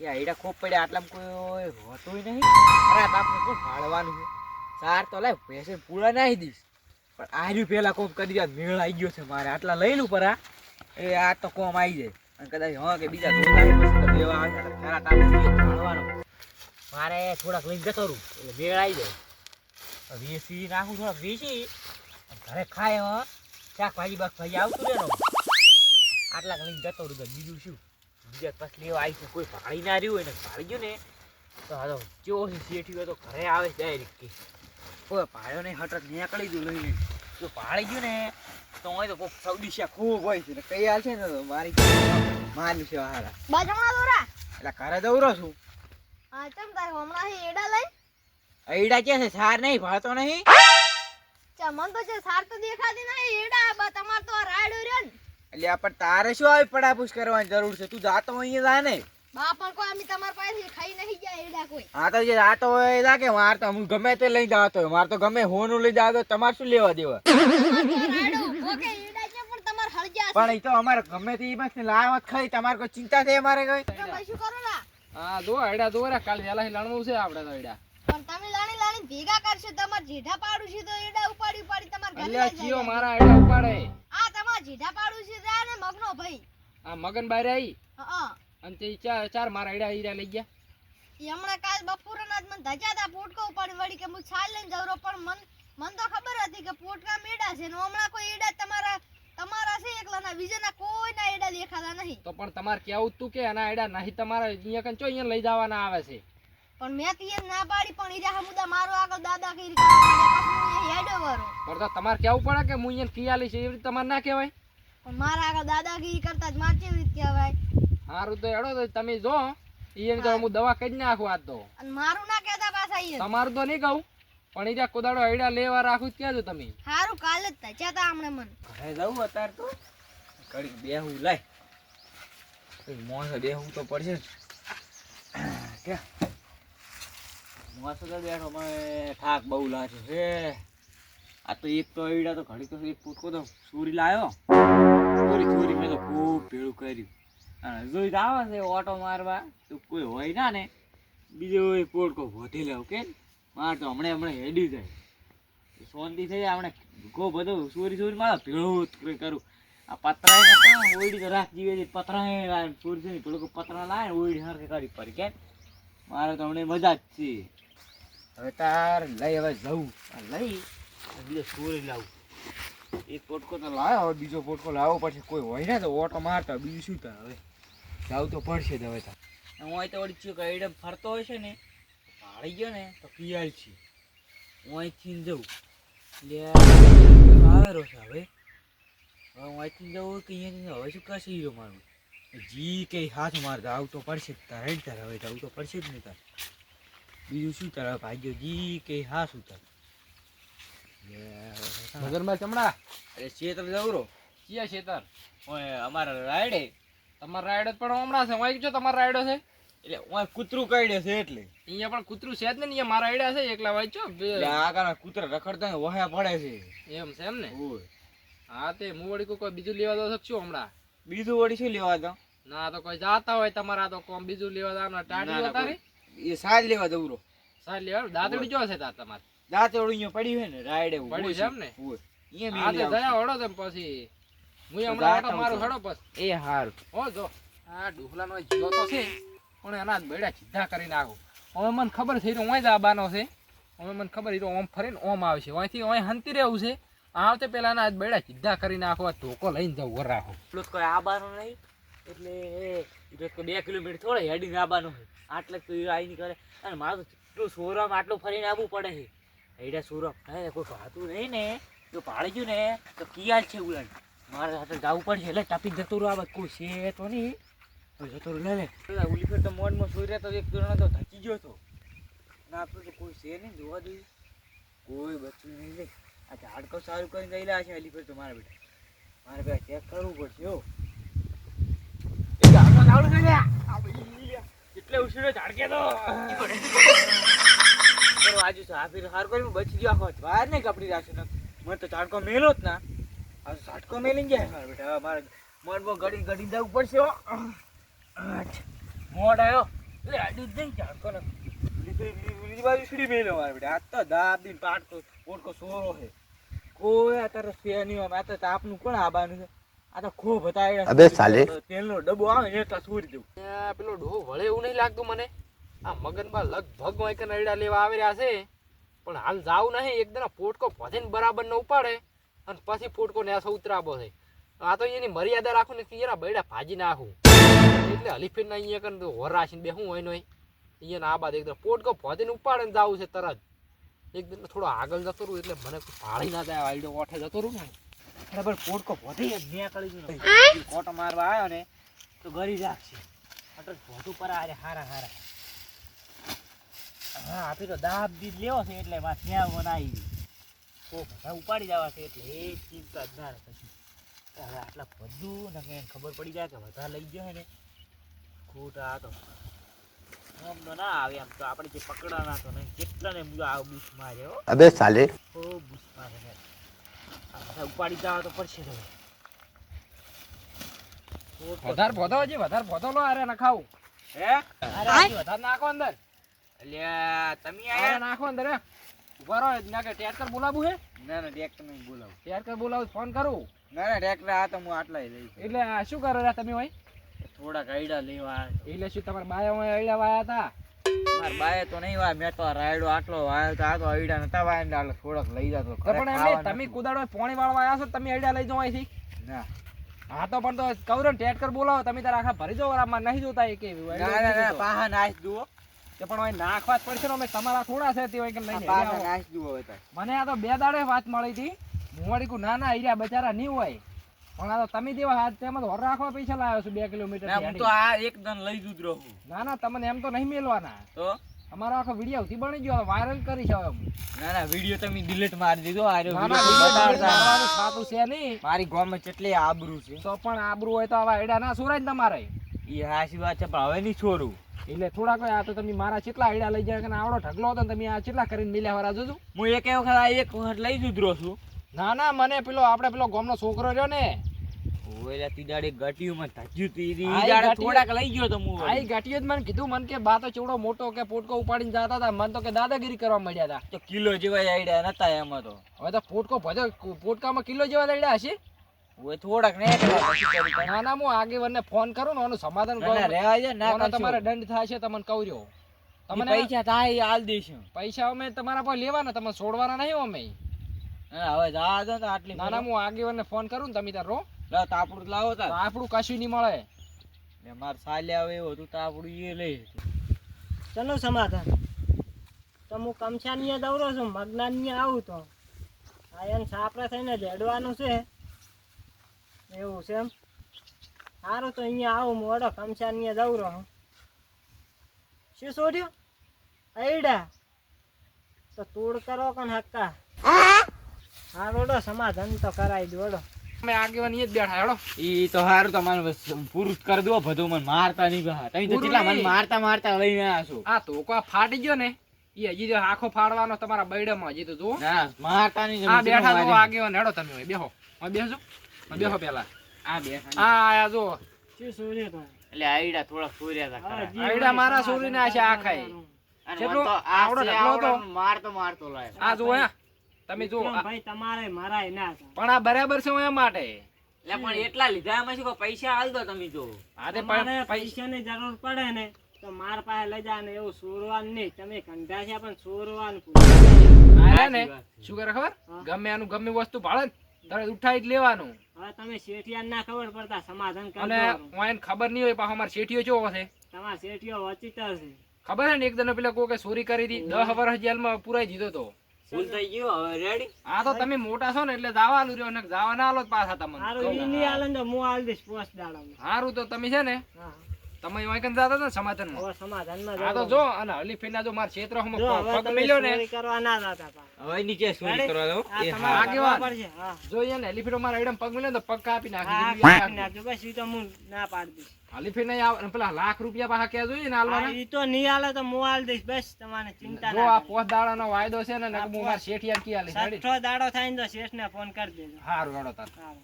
એ આઈડા ખૂબ પડ્યા આટલામાં કોઈ હોતું નહીં. અરે આપણે કોણ ભાળવાનું છે? ચાર તો લાય ભેંસે પૂળા નાખી દઈશ, પણ આર્યું પેલા કોમ કરી દે. મેળ આવી ગયો છે મારે, આટલા લઈ લઉં પર એ આ તો કોમ આવી જાય. અને કદાચ હા કે બીજા પછી તો લેવા આવે તો ખરા તાપ ભાળવાનો મારે થોડાક લઈને જતો રહું એટલે મેળ આવી જાય. વેસી નાખું થોડાક વેસી ઘરે ખાય શાકભાજી બાકભાજી આવતું રહેનો આટલા લઈને જતો રહું. બીજું શું બીજા પછી લેવા આવી છે કોઈ ભાળી ના રહ્યું હોય ને ભાળી ગયું ને તો હા તો કેવો છે શેઠી હોય તો ઘરે આવે ડાયરેક્ટ કોઈ ભાળ્યો નહીં હટક નીકળી ગયું લઈને. જો ભાળી ગયું ને તો હોય તો કોઈ સૌદીશા ખૂબ હોય છે ને કઈ હાલ છે ને તો મારી મારી છે હારા બાજમણા દોરા એટલે ઘરે દৌરો છું. હા ચમ તાર હમણાં એડા લઈ એડા કે છે સાર નહીં ભાળતો નહીં. ચા મન તો છે સાર તો દેખાતી નહીં એડા બા તમાર તો રાડ્યો રહ્યો ને એટલે પણ તારે શું આવી પડાપૂછ કરવાની જરૂર છે? તું જાતો અહીંયા જા ને બા પણ કોઈ અમે તમાર પાસેથી ખાઈ નહીં જાય એડા કોઈ. હા તો જે જાતો હોય જા કે માર તો હું ગમે તે લઈ જતો હોય, માર તો ગમે હોનું લઈ જતો તમારે શું લેવા દેવા? રાડો ઓકે એડા છે પણ તમાર હળજા પણ એ તો અમારે ગમે તે બસ લાવત ખાઈ તમારે કોઈ ચિંતા છે અમારે કઈ? છે ભાઈ શું કરો ના હા દો એડા દોરા કાલ વેલા લણવું છે આપણે તો એડા. પણ તમે લાણી લાણી ભેગા કરશો તમાર જેઠા પાડું છે તો એડા ઉપાડી ઉપાડી તમાર ઘરે એટલે લઈ ચિયો જાય. મારા એડા ઉપાડે. આ તમાર જેઠા પાડું છે જા ને મગનો ભાઈ. આ મગન બાર આવી હા અને તે ચાર મારા એડા હીરા લઈ ગયા. ઈ હમણાં કાલ બપોરના જ મને ધજાતા પોટકો ઉપાડી વળી કે હું છાલ લઈને જવરો પણ મન તો ખબર હતી કે પોટકા મેડા છે ને હમણાં કોઈ એડા તમારા છે એકલાના બીજાના કોઈના એડા દેખાતા નહીં. તો પણ તમારે કેવું તું કે આના એડા નહીં તમારા અહીંયા કન ચો અહીંયા લઈ જવાના આવે છે. પણ મેં તી એમ ના પાડી પણ ઈરા હમુદા મારો આગળ દાદાગીરી કરવા માંડ્યા પછી હું હેડો વરો. પણ તો તમારે કેવું પડે કે હું અહીંયા કિયાલી છે એવી રીતે તમારે ના કહેવાય. પણ મારા આગળ દાદાગીરી કરતા જ માર કેવી રીતે કહેવાય? સારું તો એડો તો તમે જો એને તો હું દવા કરી નાખું આજ તો. અને મારું ના કહેતા પાછા ઈ. તમારું તો નહીં કહું પણ ઈજા કોદાડો એડા લેવા રાખું ક્યાં છો તમે? હારું કાલે જ ધજાતા હમણે મન. ઘરે જવું અત્યારે તો ઘડીક બેહું લાય મોસ બેહું તો પડશે જ કે મોસ તો બેઠો મને થાક બહુ લાગે છે. આ તો એક તો એડા તો ઘડીક તો એક પૂટકો તો સુરી લાવ્યો સુરી મેં તો ખૂબ ભેળું કર્યું અને જોઈ આવે છે ઓટો મારવા તો કોઈ હોય ના ને બીજો પોટકો ભોટી લેવું કે માર તો હમણાં હેડી જાય શાંતિ થઈ જાય. હમણાં ગો બધું સુરી મારે ભેળું કરું. આ પતરા ઓઈડી તો રાખ જીવે પતરા સુરી થોડુંક પતરા લાવે ઓઈડી હરખે કરી પડી કે મારે તો હમણાં મજા જ છે. હવે તાર લઈ હવે જવું લઈ બીજો સુરી લાવું. એક પોટકો તો લાવ્યો હવે બીજો પોટકો લાવવો પડશે. કોઈ હોય ને તો ઓટો મારતા બીજું શું થાય? હવે જવું તો પડશે જ હવે. હું અહીં તો વળી ચીક આઈડમ ફરતો હોય છે ને ભાળી ગયો ને તો પિયાળ છે હું અહીંથી જવું આવેલો છે. હવે હું અહીંથી જવું કે અહીંયાથી હવે શું કરશે હીરો મારું જી કઈ હાથ માર આવું તો પડશે જ તાર હેડ તાર હવે જવું તો પડશે જ ને તાર બીજું શું તાર ભાગ્યો જી કઈ હા શું તાર મગનમાં ચમડા અરે શેતર જવરો ક્યાં ખેતર અમારા રાયડે તમારા રાયડો પણ હમણાં છે વાંચી છો તમારા રાયડો છે એટલે હું કૂતરું કાઢે છે એટલે અહીંયા પણ કૂતરું છે જ ને અહીંયા મારા આઈડા છે એકલા વાંચો આગળ કૂતરા રખડતા ને વહ્યા પડે છે એમ છે એમ ને. ઓય હા તે હું વળી કોઈ બીજું લેવા દો શકશું હમણાં? બીજું વળી શું લેવા દો? ના તો કોઈ જાતા હોય તમારા તો કોમ બીજું લેવા દાના ટાટી તારી એ સાજ લેવા દઉરો સારી લેવા દાંતડી જો છે તાર તમારે દાંતેડું અહીંયા પડી હોય ને રાયડે પડ્યું છે એમ ને. ઓય હા તે જયા હળો તેમ પછી હું હમણાં આટો મારું હળો પછી એ હારું હો જો આ ડુહલાનો જીવો તો છે પણ એના બેડા સીધા કરીને આવું. હવે મને ખબર છે હીરો ઓય જ આબાનો છે. હવે મને ખબર હીરો ઓમ ફરીને ઓમ આવશે ઓયથી ઓય હંતી રહેવું છે. આવતે પેલા ના બેડા સીધા કરીને આખો ધોકો લઈને જાવ વરાખો એટલું કોઈ આબાનો નહીં એટલે એ 2 કિલોમીટર થોડે હેડીને આબાનો હોય આટલે તો આઈ ની કરે. અને મારું તો એટલું સોરામ આટલું ફરીને આવવું પડે છે. હેડા સોરામ થાય કોઈ ભાતું નહીં ને જો પાડી ગયું ને તો કિયાલ છે ઉલાડ મારે સાથે જવું પડશે એટલે ટપી જતું રહો. આ કોઈ છે તો નહીં જતો લે લે ઓલી ફેર તો મોડમાં સોઈ રહ્યા તો એક જણા તો થકી ગયો હતો ના આપણે તો કોઈ છે નહીં જોવા દઈએ કોઈ બચ્ચું નહીં લે. આ ઝાડકો સારું કરીને ગયેલા છે અલી ફેર તો મારા બેટા મારે ભાઈ ચેક કરવું પડશે હો. એ ઝાડકો લાવડું છે એટલે ઉછળ્યો ઝાડકે તો આજુ સાફી સારું કર્યું બચી ગયો આખો બહાર નહીં કપડી રાખશે ને મને તો ઝાડકો મેલો જ ના આ ઝાડકો મેલી જાય મારા બેટા. હવે મારે મોડમાં ગડી જવું પડશે હો. મોડ આવ્યો લે આ દૂધ દઈ ચાડકો ને બીજી બાજુ સીડી મેલો મારે બેટા આ તો દાબ દીન પાટકો પોટકો સોરો છે કોઈ અત્યારે છે નહીં આ તો તાપનું કોણ આબાનું છે આ તો ખૂબ હતા અબે સાલે. તેલનો ડબ્બો આવે ને એટલા છોડી દઉં આ પેલો ડોહો વળે એવું નહીં લાગતું મને આ મગનમાં લગભગ વાંકે નરડા લેવા આવી રહ્યા છે પણ હાલ જાવું નહીં એકદમ પોટકો ભજીને બરાબર ન ઉપાડે અને પછી પોટકો નેસો ઉતરાબો છે આ તો એની મર્યાદા રાખું ને કે એના બૈડા ભાજી નાખું એટલે હલીફીને અહીંયા કન હોર રાખીને બેહું હોય નહીં અહીંયા આ બાદ એકદમ પોટકો ભજીને ઉપાડે ને જાવું છે તરત એકદમ થોડો આગળ જતો રહું એટલે મને કોઈ પાળી ના જાય આઈડો ઓઠે જતો રહું ને બરાબર પોટકો ભોધી મેં કરી દીધું કોટો મારવા આવ્યો ને તો ગરી રાખશે અટલ ભોધું પર આરે હારા હારા હા આપી તો દાબ દીધ લેવો છે એટલે વાત ત્યાં બનાવી તો બધા ઉપાડી જવા છે એટલે એ ચિંતા જ ના રહે પછી હવે આટલા બધું ને કે ખબર પડી જાય કે વધારે લઈ ગયો ને ખોટા આ તો આમ તો ના આવે આમ તો આપણે જે પકડાના તો નહીં કેટલા ને આ બૂસ માર્યો અબે સાલે. ઓ બૂસ મારે ને આ બધા ઉપાડી જવા તો પડશે હવે વધારે ભોધો હજી વધારે ભોધો લો અરે નખાવું હે અરે હજી વધારે નાખો અંદર અલ્યા તમે અરે આયા નાખો અંદર હે ઉભા રહો ના કે ટ્રેક્ટર બોલાવું હે ના ના ટ્રેક્ટર નહીં બોલાવો ટ્રેક્ટર બોલાવું ફોન કરું ના ના ટ્રેક્ટર આ તો હું આટલા લઈ એટલે આ શું કરો રહ્યા તમે હોય થોડાક આઈડા લેવા એટલે શું તમારા બાયા હોય અડ્યા વાયા હતા માર બાએ તો નહીં વાય મેં તો રાયડો આટલો વાયો તો આ તો આઈડા નતા વાય ને એટલે થોડાક લઈ જતો તો પણ એમ નહીં, તમે કુદાડો પોણી વાળવા આવ્યા છો તમે અડ્યા લઈ જાઓ અહીંથી ના હા તો પણ તો કહું ને ટ્રેક્ટર બોલાવો તમે તારા આખા ભરી જાઓ આમાં નહીં જોતા એ કે ના ના પાહા નાશ દુઓ તે પણ હોય નાખવા જ પડશે ને અમે તમારા થોડા છે તે હોય કે લઈને પાહા આવો. નાશ દુઓ હવે મને આ તો 2 દાડે વાત મળી હતી મુવાડી કો ના ના હીરા બચારા નહીં હોય પણ આ તો તમે દેવા હાથ તેમાં તો હોર રાખવા પૈસા લાવ્યો છું 2 કિલોમીટર ના હું તો આ એક દન લઈ જુદ રહું ના ના તમને એમ તો નહીં મેલવાના તો અમારો આખો વિડીયો ઉથી બની ગયો વાયરલ કરી છે હવે ના ના વિડિયો તમે ડિલીટ મારી દીધો આ રહ્યો ના ના video વિડીયો બતાડતા. બનાવવાનું થાતું છે નહીં મારી ગામમાં કેટલી આબરૂ છે તો પણ આબરૂ હોય તો આવા આયડા ના સોરાય ને તમારે એ હાચી વાત છે પણ હવે નહીં છોડું એટલે થોડાક આ તો તમે મારા કેટલા આયડા લઈ જાય કે આવડો ઢગલો હતો ને તમે આ કેટલા કરીને મિલ્યા વાળા જોજો હું એક વખત આ એક વખત લઈ જુદ રહું છું ના ના મને પેલો આપણે પેલો ગામનો છોકરો રહ્યો ને ઓલા તીડાડે ગટિયુંમાં ધજ્યું તું ઈ આ દાડે ગાંઠિયું- થોડાક લઈ ગયો તો હું આઈ ગાંઠિયો જ મને કીધું મને કે બા તો ચેવડો મોટો કે પોટકો ઉપાડીને જતા હતા મને તો કે દાદાગીરી કરવા મળ્યા હતા તો કિલો જેવા આઈડા નતા એમાં તો હવે તો પોટકો ભજો પોટકામાં કિલો જેવા દઈડા હશે ઓય થોડાક ને ના ના હું આગેવાનને ફોન કરું ને આનું સમાધાન કરું રેવા દે ના આનો કરશો. તમારે દંડ થશે તમને કહું રહ્યો ઈ તમને પૈસા થાય ઈ આલ દઈશું પૈસા અમે તમારા પાસે લેવાના તમે છોડવાના નહીં અમે હા, હવે જા દો તો આટલી ના ના હું આગેવાનને ફોન કરું ને તમે તાર રો લાવ તાપડું લાવો તો તા આપણું કશું નહીં મળે ને માર સાલે આવે એવું હતું તાપડું એ લઈ ચલો સમાધાન તો હું કમછાનીએ દৌરો છું મગનાનીએ આવું તો આ એને સાપરે થઈને જેડવાનું છે એવું છે એમ સારું તો અહીંયા આવું હું ઓડો કમછાનીએ દৌરો હું શું છોડ્યું આઈડા તો તોડ કરો કોણ હક્કા હા ઓડો સમાધાન તો કરાવી દો ઓડો અમે આગેવાન ઈ જ બેઠા હેડો ઈ તો હારું તમારે બસ પુરુષ કરી દો બધું મને મારતા નહીં બહા તમે તો પૂરું કેટલા મને નહીં. મારતા મારતા લઈને આવ્યા છો આ તો કો ફાટી ગયો ને ઈ હજી જો આખો ફાડવાનો તમારા બૈડામાં હજી તો જુઓ ના મારતા નહીં આ બેઠા જો આગેવાન હેડો તમે હોય બેહો હોય બેસજો હોય બેહો પેલા આ બે આ આયા જો શું છોડ્યું તો એટલે આઈડા થોડા સોર્યા હતા ખરા. આયડા મારા સોરીને આ છે આખાય અને કેટલું? મને તો આ આવડો છે, ઢગલો હતો? આવડો મારતો મારતો લાય આ જો હે તમે જો આ- ભાઈ તમારે મારાય ના થાય. પણ આ બરાબર છે એ માટે એટલે પણ એટલા લીધા એમાં શું કહો, પૈસા હાલ દો તમે તો આ તે તમારે પૈસા પૈસાની જરૂર પડે ને તો માર પાસે લઈ જા ને એવું સોરવાનું નહીં તમે કંધા છે પણ સોરવાનું આયા ને સાચી વાત છે. શું કરે ખબર હા. ગમે આનું ગમે વસ્તુ ભાળે ને તરત ઉઠાઈ જ લેવાનું હવે તમે શેઠિયા ના ખબર પડતા સમાધાન કરી અને દો. ઓયન ખબર નહીં હોય પાછો અમાર શેઠિયો કેવો છે તમારા શેઠિયો વચિતર છે ખબર છે ને એક દને પેલા કોકે ચોરી કરી હતી 10 વર્ષ જેલમાં પુરાઈ દીધો તો ભૂલ થઈ ગયો હવે રેડી આ તો તમે મોટા છો ને એટલે જવાનું રહ્યો ને જવા ના આલો જ પાછા તમને સારું ઈ નહીં આલે ને તો હું આલ દઈશ પોસ્ટ દાડામાં. સારું તો તમે છે ને હા તમે ઓય કન જાતા હતા ને સમાધાનમાં હવે સમાધાનમાં આ તો જવાનું. જો અને હલીફીના જો માર ક્ષેત્ર હમ જો હવે પગ તમે મિલ્યો ને ચોરી કરવા ના જતા પા. હવે નીચે ચોરી રેડી? કરવા દો આ એ તમારે હા. આગેવાન. કરવા પડશે. હા જોઈએ ને હલીફીનો મારા એડમ પગ મિલ્યો ને તો પગ કાપી હા નાખી કાપી નાખજો બસ ઈ તો હું ના પાડી દઈશ. હલીફીને આવે પેલા લાખ રૂપિયા પાછા ક્યાં જોઈએ ને હા, હાલવાના ઈ તો નહીં આલે તો હું આલ દઈશ બસ તમારે ચિંતા જો ના આ કરો. પોસ દાડાનો વાયદો છે ને આ હું મારા શેઠિયા કી આલી રેડી છઠ્ઠો દાડો થાય ને તો શેઠને ફોન કરી દેજો હારું હેડો તાર સારું.